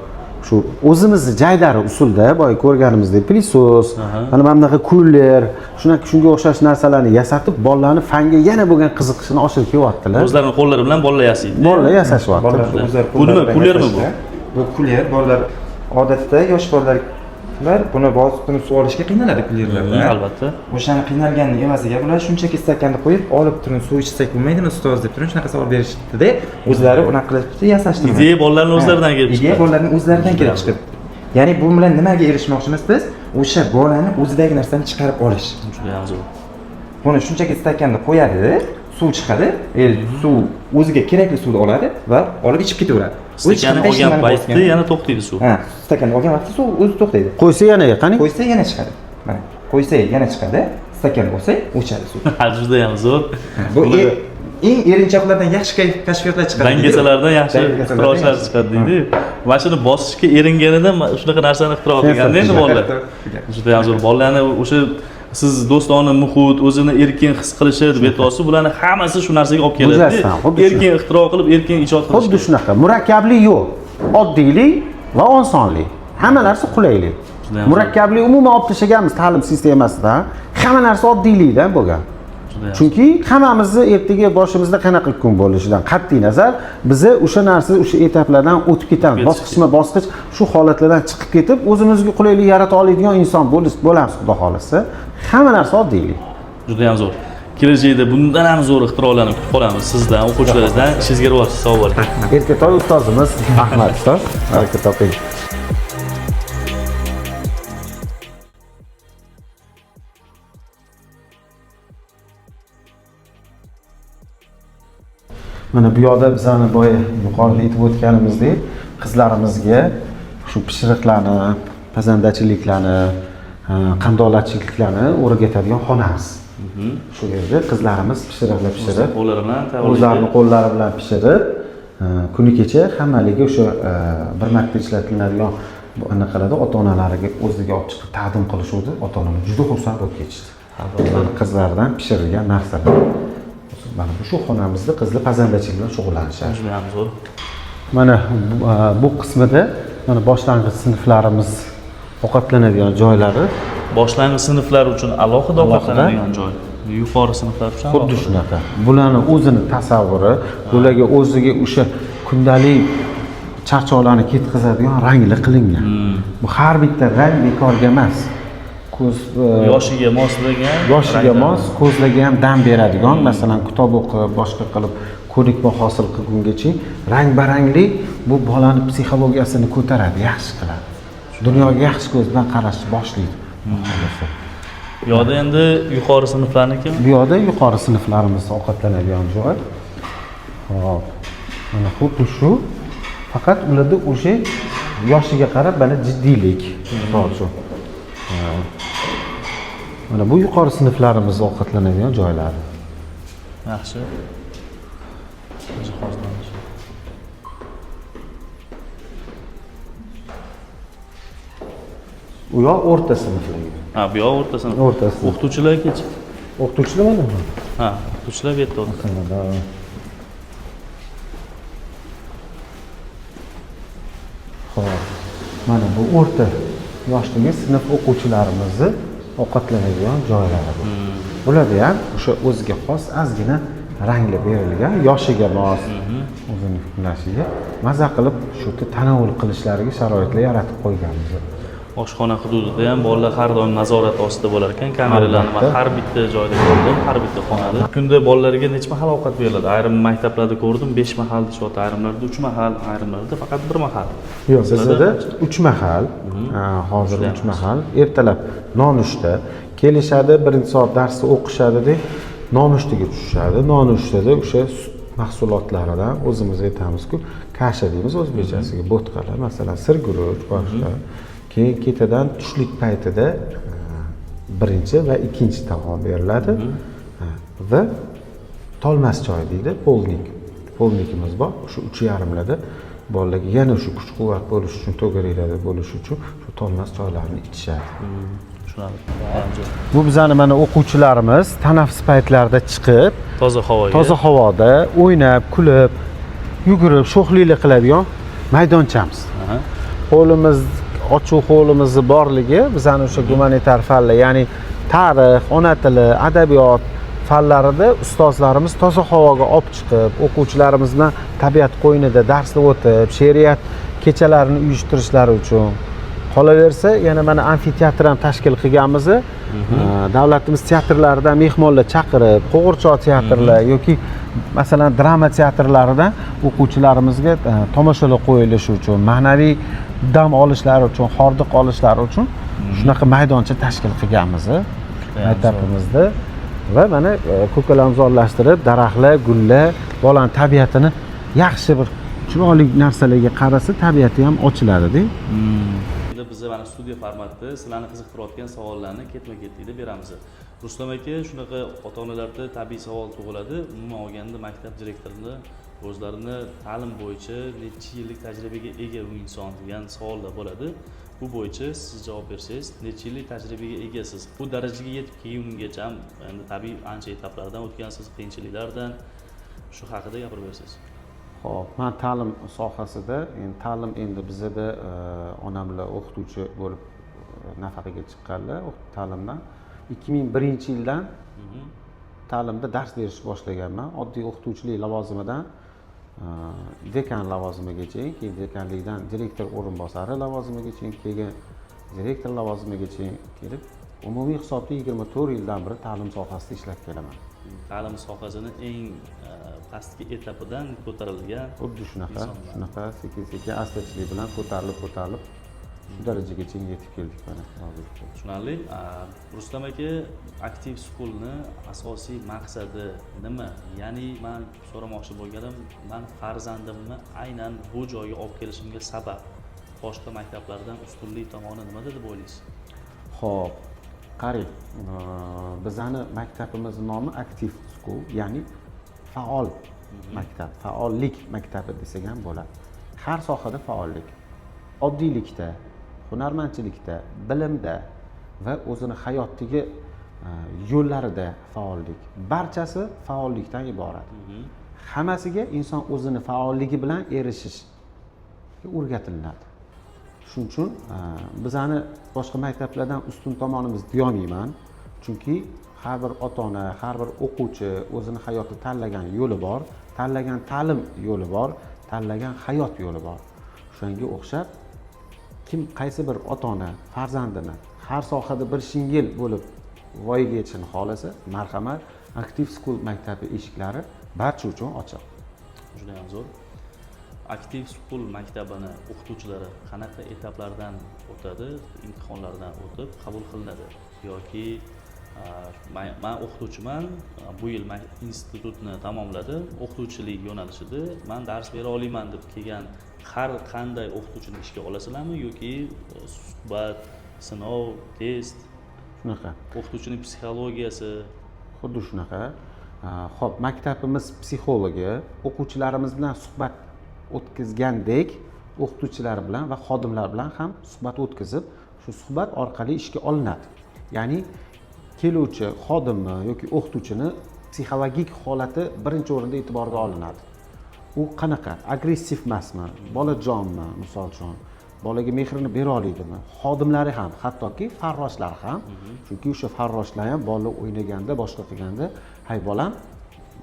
shu o'zimizni jaydari usulda boya ko'rganimizdek pilisos, mana bunaqa kuller, shunga o'xshash narsalarni yasatib, bolalarni fanga yana bo'lgan qiziqishini oshirib kelyaptilar. O'zlarining qo'llari bilan bolalar yasaydi. Bolalar yasashyapti. Bu nima? Kullermi bu? Bu kuller bolalar odatda yosh bolalar buni bosib suv olishga qiynaladi kullerlarda. Albatta. O'shani qiynalganning evaziga bular shunchaki stakanda qo'yib, olib turib suv ichsak bo'lmaydimi ustoz deb turib shunaqa savol berishdida, o'zlari unaqa qilib yasashdi. Ideya bolalarning o'zlaridan kelib chiqdi. Ideya bolalarning o'zlaridan kelib chiqdi. Ya'ni bu bilan nimaga erishmoqchimiz biz? O'sha bolani o'zidagi narsani chiqarib olish. Juda ham zo'r. Buni shunchaki stakanda qo'yadi, suv chiqadi, suv o'ziga kerakli suvni oladi va olib ichib ketaveradi. Stakanni olgan paytda yana to'xtaydi suv. Ha, stakanni olgan vaqtda suv o'zi to'xtaydi. Qo'ysa yana qani? Qo'ysa yana chiqadi. Mana, qo'ysa yana chiqadi, stakanni olsa o'chadi suv. Juda ham zo'r. Bu eng erinchoqlardan yaxshi kashfiyotlar chiqadi. Dangasalardan yaxshi ixtirochilar chiqadi deydi. Mana shuni bosishga eringanidan shunaqa narsani ixtiro qilganda endi bolalar. Juda ham zo'r. Bolalarni o'sha siz do'stona muhit, o'zini erkin his qilishi deb aytasiz, bularning hammasi shu narsaga olib keladi. Erkin ixtiro qilib, erkin ijod qilish. Xuddi shunaqa. Murakkablik yo'q. Oddiylik va osonlik. Hamma narsa qulaylik. Murakkablik umuman olib tashlaganmiz ta'lim sistemasida. Hamma narsa oddiylikdan bo'lgan. Chunki hammamizni ertaga boshimizda qanaqa kun bo'lishidan qat'iy nazar biz o'sha narsa, o'sha etaplardan o'tib ketamiz. Bosqichma-bosqich shu holatlardan chiqib ketib, o'zimizga qulaylik yarata oladigan inson bo'lamiz, xudo xolasa. Hamma narsa oddiylik. Juda ham zo'r. Kelajakda bundan ham zo'r ixtirolarni kutib qolamiz sizdan, o'quvchilaringizdan. Ishingizga rivoj, sog' bo'ling. Erkatoy ustozimiz Ahmad ustoz, baraka toping. Mana bu yoqda bizani boya yuqorida aytib o'tganimizdek, qizlarimizga shu pishiriqlarni, pazandachiliklarni, qandolatchiliklarni o'rgatadigan xonamiz. Shu yerda qizlarimiz pishiriqlar pishirib, qo'llari bilan o'zlarining qo'llari bilan pishirib, kuni kecha hammaligi o'sha bir marta ishlatiladigan anaqalarda ota-onalariga o'ziga olib chiqib taqdim qilishuvdi. Ota-onalar juda xursand bo'lib ketishdi. Qizlardan pishirilgan narsalar. Mana shu xonamizda qizlar pazandachilik bilan shug'ullanishadi. Juda ham zo'r. Mana bu qismida mana boshlang'ich sinflarimiz ovqatlanadigan joylari. Boshlang'ich sinflar uchun alohida ovqatlanadigan joy. Yuqori sinflar uchun xuddi shunaqa. Bularni o'zini tasavvuri, bularga o'ziga o'sha kundalik charchoqlarni ketkazadigan rangli qilingan. Bu har bitta rang bekorga emas. Yoshiga mos, ko'zlarga ham dam beradigan, masalan, kitob o'qib, boshqa qilib ko'nikma hosil qilgungacha rang-baranglik bu bolani psixologiyasini ko'taradi, yaxshi qiladi. Dunyoga yaxshi ko'z bilan qarashni boshlaydi. Bu yoqda endi yuqori sinflarniki. Bu yoqda yuqori sinflarimiz ovqatlanadigan joy. Xo'p. Mana xuddi shu, faqat ularda o'sha yoshiga qarab mana jiddiylik. Misol mana bu yuqori sinflarimiz ovqatlanadigan joylari. Yaxshi. Jihozlanish. u yoq o'rta sinfligi. Ha, bu yoq o'rta sinf. O'rta sinf. O'qituvchilargacha. O'qituvchilar manami? Ha, o'qituvchilar bu yerda o'tiradi. Xo'p. Mana bu o'rta yoshdagi sinf o'quvchilarimizni ovqatlanadigan joylari bu. Bularda ham o'sha o'ziga xos ozgina rangli berilgan, yoshiga mos, o'zini fikrlashiga maza qilib shu yerda tanovul qilishlariga sharoitlar yaratib qo'yganmiz. Oshxona hududida ham bolalar har doim nazorat ostida bo'lar ekan, kameralarni man har bitta joyda ko'rdim, har bitta xonada. Kunda bolalarga necha mahal ovqat beriladi? Ayrim maktablarda ko'rdim 5 mahal deyapti, ayrimlarda 3 mahal, ayrimlarda faqat 1 mahal. Yo'q, bizda 3 mahal, hozir 3 mahal. Ertalab nonushta kelishadi, 1-soat darsda o'qishadi-da, nonushtaga tushishadi. Nonushtada o'sha sut mahsulotlaridan o'zimiz aytamiz-ku, kasha deymiz o'zbekchasiga, bo'tqalar, masalan, sirguruch, boshqa. Keyin ketidan tushlik paytida birinchi va ikkinchi taom beriladi. Va tolmas choy deydi, polnik. Polnikimiz bor. Shu 3,5 larda bolalarga yana shu kuch-quvvat bo'lish uchun, to'garaklarda bo'lish uchun shu tolmas choylarni ichishadi. Tushunarli. Bu bizani mana o'quvchilarimiz tanaffus paytlarida chiqib, toza havoda o'ynab, kulib, yugurib, sho'xliklar qiladigan maydonchamiz. Qo'limiz ochuq qo'limizni borligi bizani o'sha gumanitar fanlar, ya'ni tarix, ona tili, adabiyot fanlarida ustozlarimiz toza havoga olib chiqib, o'quvchilarimiz bilan tabiat qo'ynida darsda o'tib, she'riyat kechalarini uyushtirishlari uchun. Qolaversa, yana mana amfiteatr ham tashkil qilganmiz. Davlatimiz teatrlaridan mehmonlar chaqirib, qo'g'irchoq teatrlar yoki masalan drama teatrlaridan o'quvchilarimizga tomoshalar qo'yilishi uchun, ma'naviy dam olishlari uchun, hordiq olishlari uchun shunaqa maydoncha tashkil qilganmiz maktabimizda. Va mana ko'kalamzorlashtirib, daraxtlar, gullar, bolaning tabiatini yaxshi bir chiroyli narsalarga qarasa, tabiati ham ochiladi-da. Biz mana studiya formatida sizlarni qiziqtirayotgan savollarni ketma-ketlikda beramiz. Rustam aka, shunaqa ota-onalarda tabiiy savol tug'iladi. Umuman olganda maktab direktorini o'zlarini ta'lim bo'yicha necha yillik tajribaga ega u inson degan savollar bo'ladi. Bu bo'yicha siz javob bersangiz, necha yillik tajribaga egasiz? Bu darajaga yetib kelgungacha ham endi tabiiy ancha etaplardan o'tgansiz, qiyinchiliklardan, shu haqida gapirib bersangiz. Xo'p, men ta'lim sohasida, ta'lim endi bizda onam bilan o'qituvchi bo'lib nafaqaga chiqqanlar, ta'limdan 2001-yildan ta'limda dars berishni boshlaganman. Oddiy o'qituvchilik lavozimidan dekan lavozimigacha, keyin dekanlikdan direktor o'rinbosari lavozimigacha, keyin direktor lavozimigacha kelib, umumiy hisobda 24 yildan beri ta'lim sohasida ishlab kelaman. Ta'lim sohasini eng pastki etapidan ko'tarilgan. Xuddi shunaqa sekin-sekin asta-chilik bilan ko'tarilib shu darajagacha yetib keldik mana hozir. Tushunarli. Rustam aka, Active School'ni asosiy maqsadi nima? Ya'ni men so'ramoqchi bo'lganim, men farzandimni aynan bu joyga olib kelishimga sabab boshqa maktablardan ustunlik tomoni nima deb o'ylaysiz? Xo'p, qarang, bizning maktabimizning nomi Active School, ya'ni faol maktab, faollik maktabi desak ham bo'ladi. Har sohada faollik. Oddiylikda, hunarmandchilikda, bilimda va o'zini hayotdagi yo'llarida faollik. Barchasi faollikdan iborat. Hammasiga inson o'zini faolligi bilan erishishga o'rgatiladi. Shuning uchun bizani boshqa maktablardan ustun tomonimiz deyolmayman. Chunki har bir ota-ona, har bir o'quvchi o'zini hayotda tanlagan yo'li bor, tanlagan ta'lim yo'li bor, tanlagan hayot yo'li bor. Shunga o'xshab kim qaysi bir ota-ona farzandini har sohada bir shingil bo'lib voyaga yetishini xohlasa, marhamat, Active School maktabi eshiklari barcha uchun ochiq. Juda ham zo'r. Active School maktabini o'qituvchilari qanaqa etaplardan o'tadi, imtihonlardan o'tib qabul qilinadi yoki men o'qituvchiman, bu yil institutni tamomladim, o'qituvchilik yo'nalishida men dars bera olaman deb kelgan har qanday o'qituvchini ishga olasizlarmi yoki suhbat, sinov, test, shunaqa. O'qituvchining psixologiyasi xuddi shunaqa. Xo'p, maktabimiz psixologi o'quvchilarimiz bilan suhbat o'tkazgandek, o'qituvchilar bilan va xodimlar bilan ham suhbat o'tkazib, shu suhbat orqali ishga olinadi. Ya'ni keluvchi xodimni yoki o'qituvchini psixologik holati birinchi o'rinda e'tiborga olinadi. U qanaqa? Agressiv emasmi? Bolajonmi, misol uchun? Bolaga mehrini bera oladimi? Xodimlari ham, hattoki farroshlar ham, chunki o'sha farroshlar ham bola o'ynaganda, boshqa qilganda, "Hay bolam,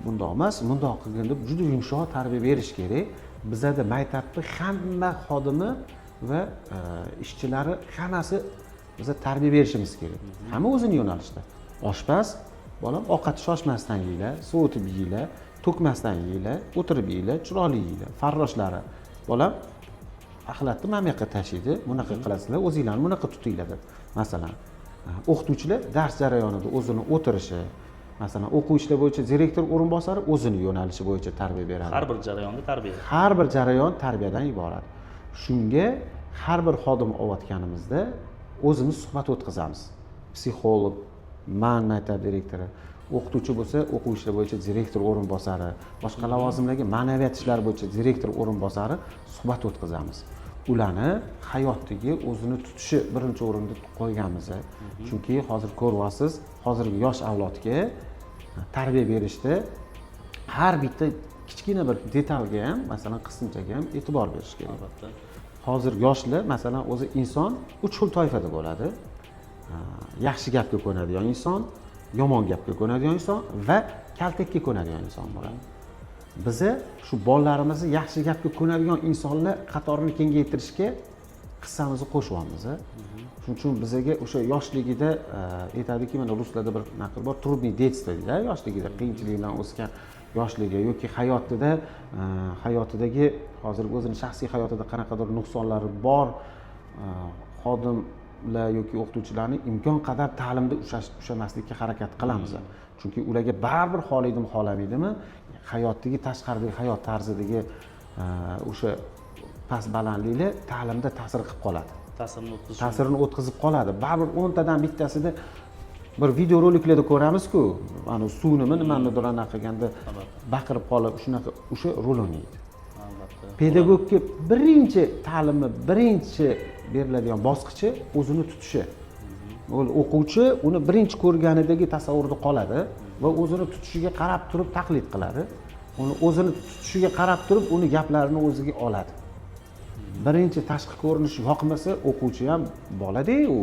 bundoq emas, bundoq qilgin" deb juda yumshoq tarbiya berish kerak. Bizada maktabda hamma xodimi va ishchilari hammasi biz tarbiya berishimiz kerak. Hamma o'zini yo'nalishda. Oshpaz, bolam ovqat shoshmasdan yeylar, sovutib yeylar, to'kmasdan yeylar, o'tirib yeylar, chiroyli yeylar. Farroshlari, bolam axlatni mana bu yoqqa tashiydi, bunaqa qilasizlar, o'zinglarni bunaqa tutinglar deb. Masalan, o'qituvchilar dars jarayonida o'zini o'tirishi, masalan, o'quv ishlar bo'yicha direktor o'rinbosari o'zini yo'nalishi bo'yicha tarbiya beradi. Har bir jarayonda tarbiya. Har bir jarayon tarbiyadan iborat. Shunga har bir xodim olayotganimizda o'zimiz suhbat o'tkazamiz. Psixolog, maktab direktori, o'qituvchi bo'lsa, o'quv ishlar bo'yicha direktor o'rinbosari, boshqa lavozimdagi ma'naviyat ishlar bo'yicha direktor o'rinbosari suhbat o'tkazamiz. Ularni hayotdagi o'zini tutishi birinchi o'rinda qo'yganmiz. Chunki hozir ko'ryapsiz, hozirgi yosh avlodga tarbiya berishda har bitta kichkina bir detalga ham, masalan, qismchaga ham e'tibor berish kerak. Albatta. Hozir yoshlar, masalan, o'zi inson 3 xil toifada bo'ladi. Yaxshi gapga ko'nadigan inson, yomon gapga ko'nadigan inson va kaltakka ko'nadigan inson bo'ladi. Biz shu bolalarimizni yaxshi gapga ko'nadigan insonlar qatorini kengaytirishga hissamizni qo'shyapmiz. Shuning uchun bizga o'sha yoshligida aytadiki, mana ruslarda bir naql bor, trudniy детство deydi, yoshligida qiyinchilik bilan o'sgan yoshligi yoki hayotidagi hozir o'zini shaxsiy hayotida qanaqadir nuqsonlari bor xodimlar yoki o'qituvchilarni imkon qadar ta'limda ushlamaslikka harakat qilamiz. Chunki ularga baribir xohlaydimi, xohlamaydimi, hayotdagi tashqaridagi hayot tarzidagi o'sha past balandliklar ta'limda ta'sir qilib qoladi. Ta'sirini o'tkazib qoladi. Baribir 10 tadan bittasida bir video roliklarda ko'ramiz-ku, mana suvni nimanidir anaqa qilganda baqirib qolib, shunaqa o'sha rol o'ynaydi. Albatta. Pedagogga birinchi ta'limni birinchi beriladigan bosqichi o'zini tutishi. O'quvchi uni birinchi ko'rganidagi tasavvurda qoladi va o'zini tutishiga qarab turib taqlid qiladi. Uni o'zini tutishiga qarab turib uni gaplarini o'ziga oladi. Birinchi tashqi ko'rinishi yoqmasa, o'quvchi ham bolada u.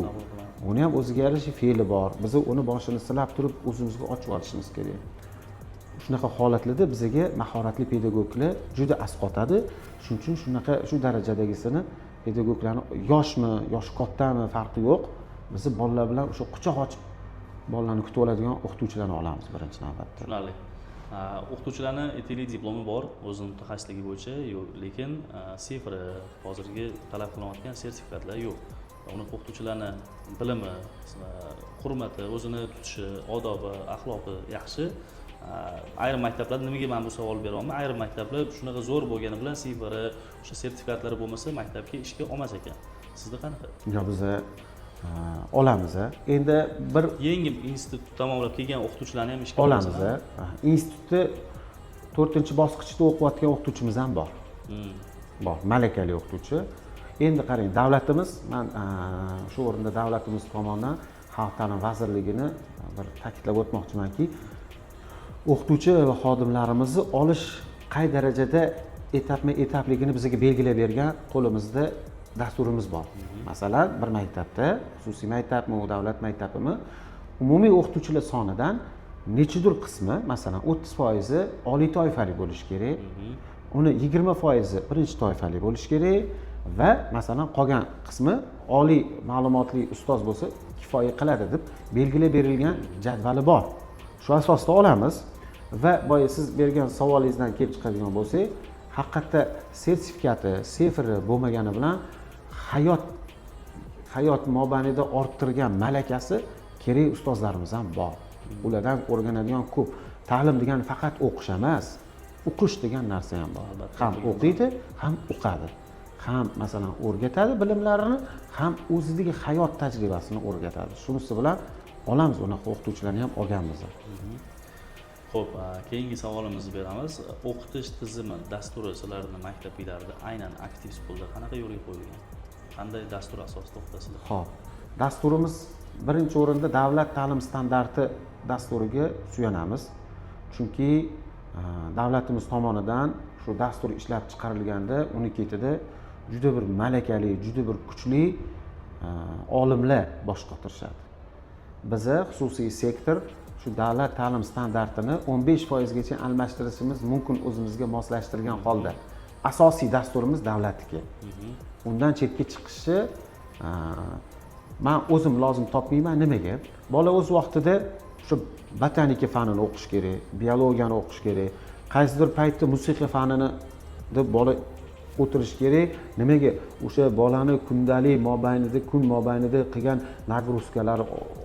Uni ham o'ziga yarasha fe'li bor. Biz uni boshini silab turib o'zimizga ochib olishimiz kerak. Shunaqa holatlarda bizga mahoratli pedagoglar juda asqotadi. Shuning uchun shunaqa shu darajadagisini pedagoglarni yoshmi, yoshi kattami farqi yo'q. Biz bolalar bilan o'sha quchoq ochib bolalarni kutib oladigan o'qituvchilarni olamiz birinchi navbatda. Tushunarli. O'qituvchilarning aytaylik diplomi bor, o'zining mutaxassisligi bo'yicha, lekin sifri hozirgi talab qilinayotgan sertifikatlar yo'q. Uni o'qituvchilarni bilimi, hurmati, o'zini tutishi, odobi, axloqi yaxshi. Ayrim maktablarda nimaga men bu savol beryapman? Ayrim maktablar shunaqa zo'r bo'lgani bilan sifri, o'sha sertifikatlari bo'lmasa maktabga ishga olmas ekan. Sizda qanaqa? Yo, biz olamiz. Endi bir yengil institut tamomlab kelgan o'qituvchilarni ham ishga olamiz. Institutda 4-bosqichda o'qiyotgan o'qituvchimiz ham bor. Bor, malakali o'qituvchi. Endi qarang, davlatimiz, men shu o'rinda davlatimiz tomonidan Xalq ta'limi vazirligini bir ta'kidlab o'tmoqchimanki, o'qituvchi va xodimlarimizni olish qay darajada etapligini bizga belgilab bergan qo'limizda dasturimiz bor. Masalan, bir maktabda, xususiy maktabmi, davlat maktabimi, umumiy o'qituvchilar sonidan nechidir qismi, masalan, 30% oliy toifali bo'lishi kerak. Uni 20% birinchi toifali bo'lishi kerak va masalan qolgan qismi oliy ma'lumotli ustoz bo'lsa kifoya qiladi deb belgilab berilgan jadvali bor. Shu asosda olamiz va boya siz bergan savolingizdan kelib chiqadigan bo'lsak, haqiqatda sertifikati, sifri bo'lmagani bilan hayot mobaynida orttirgan malakasi kerak ustozlarimiz ham bor. Ulardan o'rganadigan ko'p. Ta'lim degani faqat o'qish emas, o'qish degan narsa ham bor. Ham o'qiydi, ham o'qadi. Ham masalan o'rgatadi bilimlarini, ham o'zidagi hayot tajribasini o'rgatadi. Shunisi bilan olamiz, unaqa o'qituvchilarni ham olganmiz. Xo'p, keyingi savolimizni beramiz. O'qitish tizimi, dasturi sizlarning maktabinglarda aynan aktiv schoolda qanaqa yo'lga qo'yilgan? qanday dastur asosida o'qitasizlar? Xo'p, dasturimiz birinchi o'rinda davlat ta'lim standarti dasturiga suyanamiz. Chunki davlatimiz tomonidan shu dastur ishlab chiqarilganda uni ketida juda bir malakali, juda bir kuchli olimlar bosh qotirishadi. Biza xususiy sektor shu davlat ta'lim standartini 15% gacha almashtirishimiz mumkin o'zimizga moslashtirgan holda. Asosiy dasturimiz davlatniki. Undan chetga chiqishi men o'zim lozim topmayman. Nimaga? Bola o'z vaqtida shu botanika fanini o'qish kerak, biologiyani o'qish kerak, qaysidir paytda musiqa fanini deb bola o'tirish kerak. Nimaga? O'sha bolani kundalik mobaynida, kun mobaynida qilgan nagruzkalari,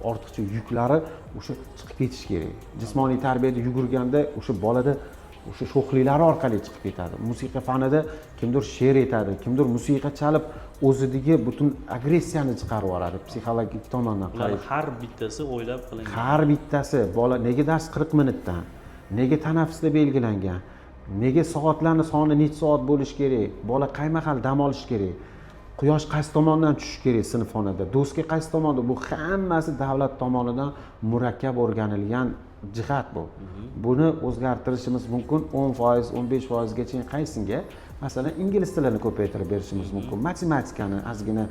ortiqcha yuklari o'sha chiqib ketish kerak. Jismoniy tarbiyada yugurganda o'sha bolada o'sha sho'xliklari orqali chiqib ketadi. Musiqa fanida kimdir she'r aytadi, kimdir musiqa chalib o'zidagi butun agressiyani chiqarib yuboradi psixologik tomondan. Ular har bittasi o'ylab qilingan. Har bittasi bola nega dars 40 minutdan, nega tanaffusda belgilangan, nega soatlarni soni necha soat bo'lishi kerak, bola qay mahal dam olish kerak, quyosh qaysi tomondan tushishi kerak sinfxonada, do'stga qaysi tomonda, bu hammasi davlat tomonidan murakkab o'rganilgan jihat bu. Buni o'zgartirishimiz mumkin 10%, 15% gacha qaysinga? Masalan, ingliz tilini ko'paytirib berishimiz mumkin. Matematikani ozgina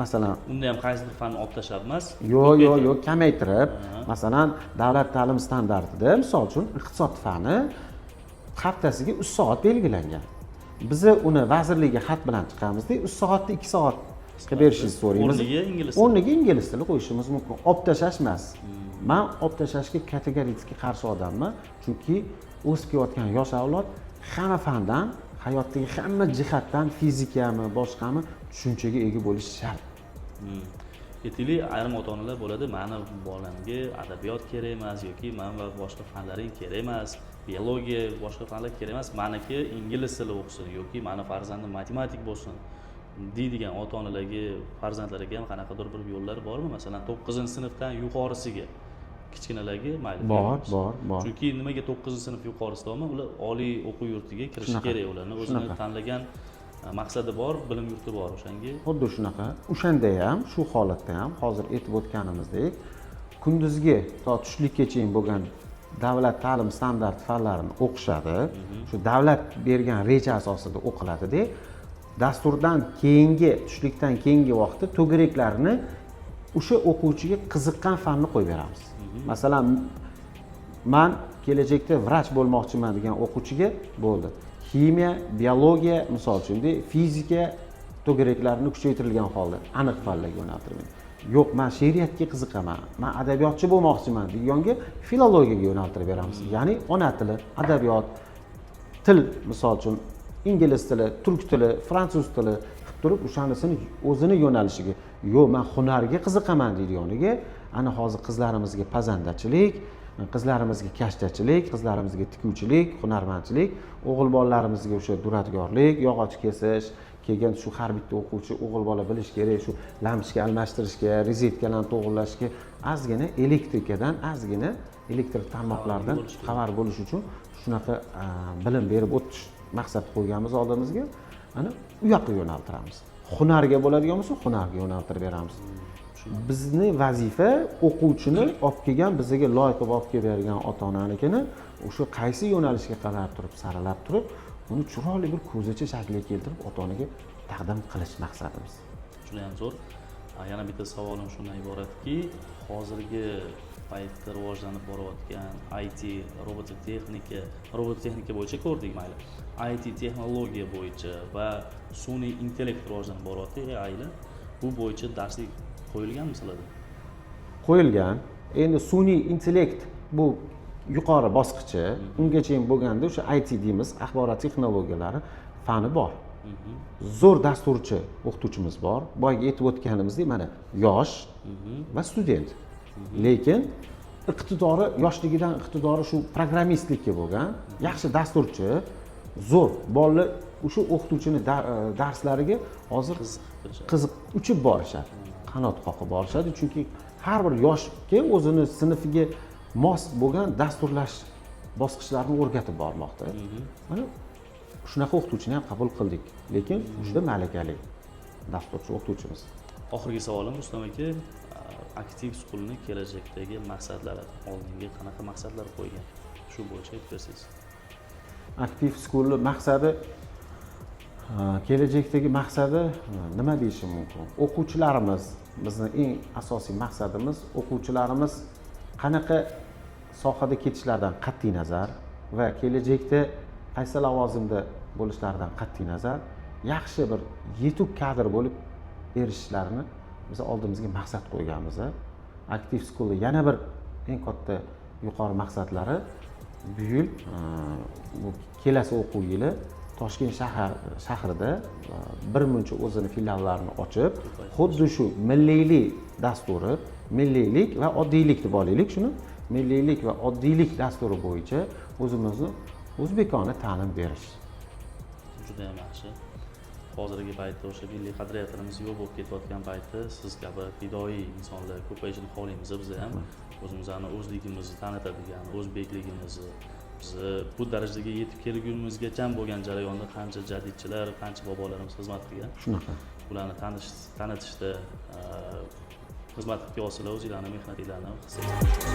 masalan unda ham qaysidir fanni olib tashlab emas. Yo'q, kamaytirib, masalan, davlat ta'lim standartida, misol uchun, iqtisod fani haftasiga 3 soat belgilangan. Biz uni vazirlikka xat bilan chiqamizda, 3 soatni 2 soat qilib berishingizni so'raymiz. O'rniga ingliz tili. O'rniga ingliz tili qo'yishimiz mumkin. Olib tashlash emas. Men olib tashlashga kategorически qarshi odamman, chunki o'sib kelayotgan yosh avlod hamma fandan, hayotdagi hamma jihatdan, fizikami, boshqami tushunchaga ega bo'lishi shart. Aytaylik, ayrim ota-onalar bo'ladi, meni bolamga adabiyot kerak emas yoki men va boshqa fanlaring kerak emas, biologiya, boshqa fanlar kerak emas, meniki ingliz tili o'qisin yoki meni farzandim matematik bo'lsin deydigan ota-onalarga, farzandlariga ham qanaqadir bir yo'llar bormi? Masalan, 9-sinfdan yuqorisiga kichkinalarga mayli. Bor. Chunki nimaga 9-sinf yuqorisidami? Ular oliy o'quv yurtiga kirishi kerak, ularni o'zini tanlagan maqsadi bor, bilim yurti bor o'shanga. Xuddi shunaqa. O'shanda ham, shu holatda ham hozir aytib o'tganimizdek, kunduzgi to tushlikkacha bo'lgan davlat ta'lim standart fanlarini o'qishadi. Shu davlat bergan reja asosida o'qiladi-da. Dasturdan keyingi, tushlikdan keyingi vaqtda to'garaklarni o'sha o'quvchiga qiziqqan fanni qo'yib beramiz. Masalan, men kelajakda vrach bo'lmoqchiman degan o'quvchiga bo'ldi. Ximiya, biologiya, misol uchun, fizika to'garaklarini kuchaytirilgan holda aniq fanlarga yo'naltirmaydi. Yo'q, men she'riyatga qiziqaman, men adabiyotchi bo'lmoqchiman deganga filologiyaga yo'naltirib beramiz. Ya'ni ona tili, adabiyot, til, misol uchun ingliz tili, turk tili, fransuz tili qilib turib o'shanisini o'zini yo'nalishiga, yo'q, men hunarga qiziqaman deydiganiga, ana hozir qizlarimizga pazandachilik, qizlarimizga kashtachilik, qizlarimizga tikuvchilik, hunarmandchilik, o'g'il bolalarimizga o'sha duradgorlik, yog'och kesish, kelgan shu har bitta o'quvchi o'g'il bola bilish kerak, shu lampochka almashtirishga, rozetkalarni to'g'irlashga, ozgina elektrikadan, ozgina elektr tarmoqlardan xabar bo'lish uchun shunaqa bilim berib o'tish maqsad qo'yganmiz oldimizga, ana u yoqqa yo'naltiramiz. Hunarga bo'ladigan bo'lsa, hunarga yo'naltirib beramiz. Bizni vazifa o'quvchini olib kelgan, bizga loyiq qilib olib kelib bergan ota-onanikini o'sha qaysi yo'nalishga qarab turib, saralab turib, uni chiroyli bir ko'zacha shakliga keltirib ota-onaga taqdim qilish maqsadimiz. Juda ham zo'r. Yana bitta savolim shundan iboratki, hozirgi paytda rivojlanib borayotgan IT, robototexnika bo'yicha ko'rdik mayli. IT texnologiya bo'yicha va sun'iy intellekt rivojlanib boryapti, AIlar. Bu bo'yicha darslik qo'yilganmi sizlarda? Qo'yilgan. Endi sun'iy intellekt bu yuqori bosqichi, ungacha bo'lganda o'sha IT deymiz, axborot texnologiyalari fani bor. Zo'r dasturchi o'qituvchimiz bor. Boyagi aytib o'tganimizdek, mana yosh va student. Lekin iqtidori, yoshligidan iqtidori shu programmistlikka bo'lgan, yaxshi dasturchi, zo'r bolalar o'sha o'qituvchini darslariga hozir qiziq uchib borishadi. Qanot qoqib borishadi, chunki har bir yoshga o'zini sinfiga mos bo'lgan dasturlash bosqichlarini o'rgatib bormoqda. Mana shunaqa o'qituvchini ham qabul qildik, lekin juda malakali. dasturchi o'qituvchimiz. Oxirgi savolim Rustam aka, aktiv schoolni kelajakdagi maqsadlari, oldinga qanaqa maqsadlar qo'ygan? Shu bo'yicha aytib bersangiz. Aktiv schoolni maqsadi, kelajakdagi maqsadi nima deyishim mumkin? O'quvchilarimiz, bizning eng asosiy maqsadimiz o'quvchilarimiz qanaqa sohada ketishlaridan qat'iy nazar va kelajakda qaysi lavozimda bo'lishlaridan qat'iy nazar yaxshi bir yetuk kadr bo'lib erishishlarini biz oldimizga maqsad qo'yganmiz. Aktiv schoolni yana bir eng katta yuqori maqsadlari bu yil bu kelasi o'quv yili Toshkent shahrida birmuncha o'zini filiallarini ochib, xuddi shu milliylik dasturi, milliylik va oddiylik deb olaylik shuni, milliylik va oddiylik dasturi bo'yicha o'zimizni o'zbekona ta'lim berish. Juda ham yaxshi. Hozirgi paytda o'sha milliy qadriyatlarimiz yo'q bo'lib ketayotgan paytda siz kabi fidoyi insonlar ko'payishini xohlaymiz biz ham. O'zimizni o'zligimizni tanitadigan, o'zbekligimizni bizni bu darajaga yetib kelgunimizgacha bo'lgan jarayonda qancha jadidchilar, qancha bobolarimiz xizmat qilgan. Shunaqa. Ularni tanitishda xizmat qilib olsalar o'zinglarning mehnatinglarni his etasiz.